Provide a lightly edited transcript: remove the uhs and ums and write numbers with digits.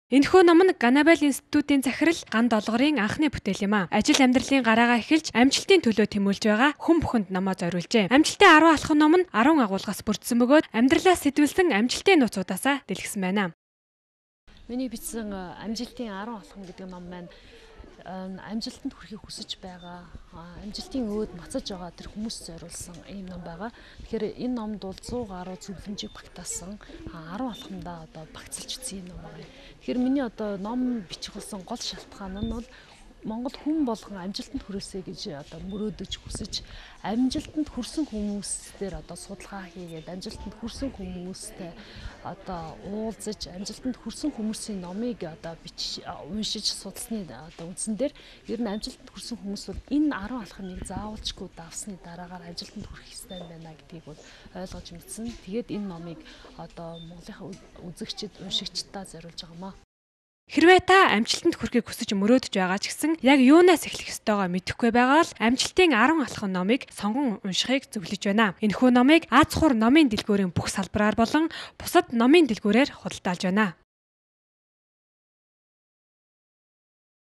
Энэхүү ном нь Ганабал институтийн захирал Ган Долгорын анхны бүтээл юм а. Ажил амьдралын гараагаа эхэлж амжилтын төлөө тэмүүлж байгаа хүн бүхэнд номоо зориулжээ. Амжилтын 10 алхам ном нь 10 агуулгаас бүрдсэн бөгөөд амьдралаас сэтвэлсэн амжилтын нууцудаасаа дэлгэсэн байна. Миний бичсэн амжилтын 10 алхам гэдэг ном маань амжилтанд хүрэхийг хүсэж байгаа, амжилтын өөд мацаж байгаа тэр хүмүүст зориулсан ийм ном байгаа. Тэгэхээр энэ номд бол 100 гаруй зөвлөмжийг багтаасан 10 алхамдаа одоо багцалж бичсэн ном байна. Тэгэхээр миний одоо ном бичих болсон гол шалтгаан нь бол Монгол хүн болгон амжилтанд хүрээсэй гэж одоо мөрөөдөж хүсэж амжилтанд хүрсэн хүмүүстээр одоо судалгаа хийгээд амжилтанд хүрсэн хүмүүстэй одоо уулзаж амжилтанд хүрсэн хүмүүсийн номыг одоо уншиж судалсны одоо үндсэн дээр ер нь амжилтанд хүрсэн хүмүүс бол энэ 10 алхмыг заавалчгүй давсны дараагаар амжилтанд хүрэх ёстой байна гэдгийг бол ойлгож мэдсэн. Тэгээд энэ номыг одоо Монголынхаа үзэгчид, уншигчдаа зориулж байгаамаа. Хэрвээ та амжилтанд хүрэхийг хүсэж мөрөөдөж байгаа ч гэсэн яг юунаас эхлэх ёстойгоо мэдэхгүй байгаа бол амжилтын 10 алхам номыг сонгон уншихыг зөвлөж байна. Энэхүү номыг аз хур номын дэлгүүрийн бүх салбараар болон бусад номын дэлгүүрээр худалдаалж байна.